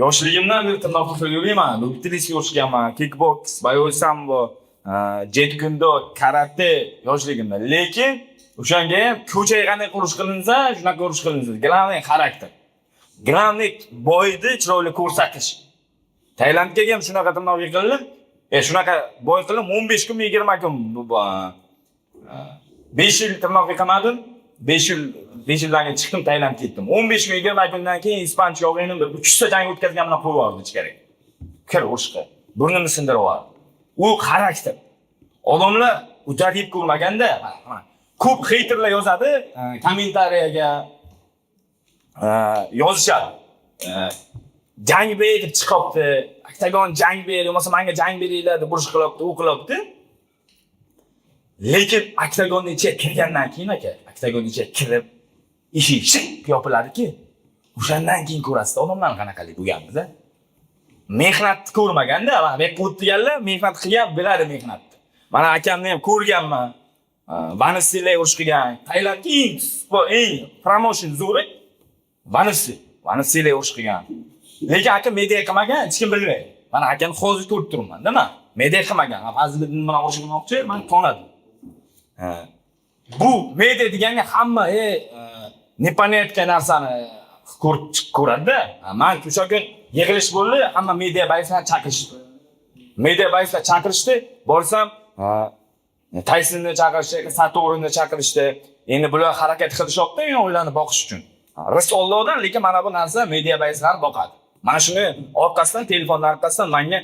yoshligimdan beri tirnoqqa yurayman. Любительский o'qiganman, kickboks, boyo'y sambo, jet kundo, karate yoshligimda. Lekin o'shanga ham ko'chaga qanday qurish qilinsa, shunaqa qurish qilinsa. Главный xarakter. Главный boyni chiroyli ko'rsatish. Tailandga ham shunaqa tirnoq yiqildim. Shunaqa boy qilib 15 kun 20 kun 5 yil tirnoq yiqamadim. 5 yildan keyin chiqdim Tailandga ketdim. 15 kun 20 kundan keyin ispancha o'g'aynim 300 ta jang o'tkazganimdan qo'yib yubordi ichkariga. Kir o'shqa. Burnimni sindirib oldi. U xarakter. Odamlar ujarib ko'rmaganda, ko'p haterlar yozadi, kommentariyaga yozishadi. Jang ber deb chiqibdi. Oktagon jang ber, yo'qsa menga jang beringlar deb urush qilyapti, u qilyapti. Lekin oktagonni ichiga kirgandan keyin oktagon ichiga kirib eshik yopiladiki, o'shandan keyin ko'rasiz odamlar qanaqalik bo'lganmiz-a. Mehnatni ko'rmaganda, mana bu yerga o'tganlar mehnat qilgan, biladi mehnatni. Mana akamni ham ko'rganman. Vanisile urush qilgan. Tailandning eng promotion zo'ri Vanisile urush qilgan. Lekin aka media qilmagan, hech kim bilmaydi. Mana akani hozir ko'rib turibman, nima? Media qilmagan. Fazliddin bilan urush qilmoqchi, men to'nadim. Bu media deganga hamma neponetga narsani ko'radi-da. Men o'sha kun yig'ilish bo'ldi, hamma media bayisdan chaqirishdi. Media bayisdan chaqirishdi, borsam Taysonni chaqirishdi, Saturni chaqirishdi. Endi bular harakat qilishyapti, men o'ylanib boqish uchun. Rasulullohdan, lekin mana bu narsa media bayislar boqadi. Mana shuni orqasidan, telefonning orqasidan menga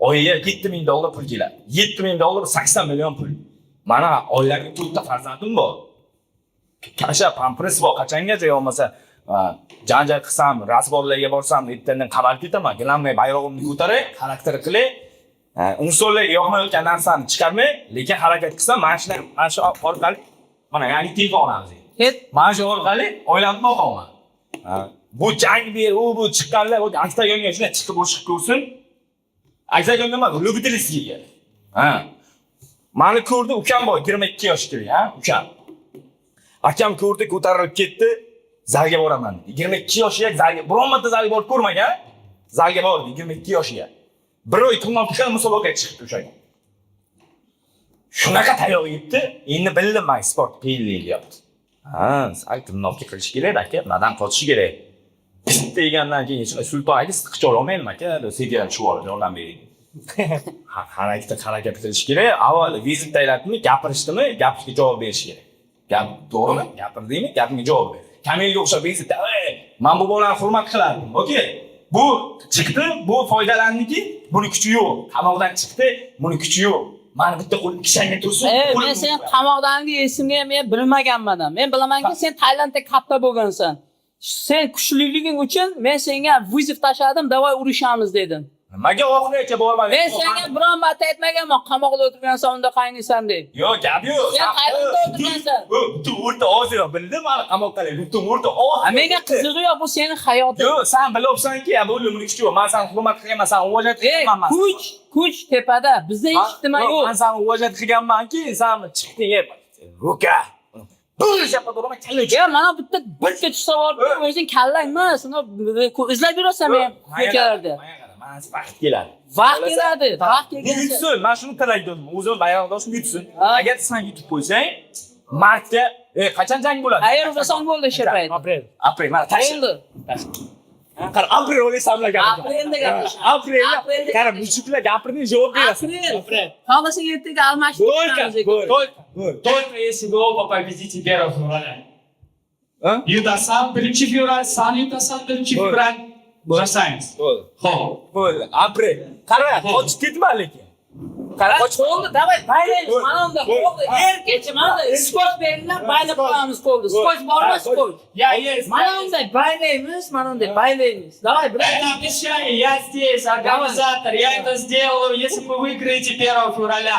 oyiga $7000 pul keladi. $7000 $80 million pul. Mana oilaga 4 ta farzandim bor. Kasha pampers bor, qachongacha bo'lmasa janjal qilsam, razborlarga borsam, ertadan qamal ketaman. Gilamay bayrog'imni ko'tarib, xarakter qilib, insonlarga yoqmayotgan narsani chiqarmay, lekin harakat qilsam, mana shu orqali mana yangi telefon olamiz. Mana shu orqali oilamni boqaman. Bu jang ber, bu chiqqanlar, u oktagonga shunday chiqib o'shib ko'rsin. Oktagonga emas, любительскийga. Mani ko'rdi, ukam bor, 22 yoshda, ukam. Akam ko'rdi, ko'tarilib ketdi, zalga boraman. 22 yoshiga zalga, biron marta zalga borib ko'rmagan, zalga bordi 22 yoshiga. Bir oy tirnoq qilib musobaqaga chiqdi o'shaga. Shunaqa tayoq yetdi, endi bildim men sport qiyinligyapti. Sal tirnoqqa qilish kerak, aka, nadan qochish kerak. Bitta yegandan keyin sultonga siqcha olmayman, aka, sekiran chuvolar yordam bering. Harakat qilish kerak. Avval vizit taylatmi, gapirishdimi, gapga javob berish kerak. Gap to'g'rimi? Gapirdingmi? Gapimga javob ber. Kamilga o'xshab vizit, men bu bolani hurmat qilardim. Okey. Bu chiqdi, bu foydalandiki, buni kuchi yo'q. Qamoqdan chiqdi, buni kuchi yo'q. Mani bitta qo'lim kishanga tursin. Men sen qamoqdagi esimga men bilmaganman. Men bilamanki, sen Tailandda katta bo'lgansan. Sen kuchliliging uchun men senga vizit tashladim, davay urushamiz dedim. Nimaga oxirigacha bormading? Men senga biron marta aytmaganman, qamoqda o'tirgansan, unda qaynaysan deb. Yo'q, gap yo'q. Sen Tailandda o'tirgansan. Bu o'rta Osiyo bildim, mana qamoqdalik. Bu o'rta Osiyo. Menga qizig'i yo'q, bu sening hayoting. Yo'q, sen bilibsanki, bu o'limlik kuchi yo'q. Men seni hurmat qilganman, sen uvojat qilganman. Kuch tepada, bizda hech nima yo'q. Men seni uvojat qilganmanki, sen chiqding, ruka. Bo'lishapa to'g'rimi? Ya, mana bitta bir kech savol o'zing kallang emas, izlab yurasan men ko'chalarda. Vaqt keladi. Vaqt keladi. Vaqt kelganda. Yutsin, men shuni tilaydim. O'zim bayroqdoshim yutsin. Agar sen yutib qo'ysang, martga qachon jang bo'ladi? Qayerda son bo'ldi o'sha payt? Aprel, mana tashla. Qara, aprel o'ylaysamlar gapirdi. Aprelda gapirish. Aprel. Qara, mushuklar gapirdi, javob berasiz. Aprel. Xohlasa ertaga almashib Только если вы оба победите 1 февраля. Yutasan 1 fevral, sen yutasan 1 fevral. Bo'lsangiz. Bo'ldi. Aprel. Qara, qochib ketma lekin. Qara, bo'ldi, davay, baylaymiz. Mana unda bo'ldi. Erkechi mana sport beringlar, baylab qo'yamiz bo'ldi. Sport bormi, sport? Mana unda baylaymiz, mana unda baylaymiz. Davay, это обещаю, я здесь, организатор, я это сделаю, если вы выиграете 1 февраля.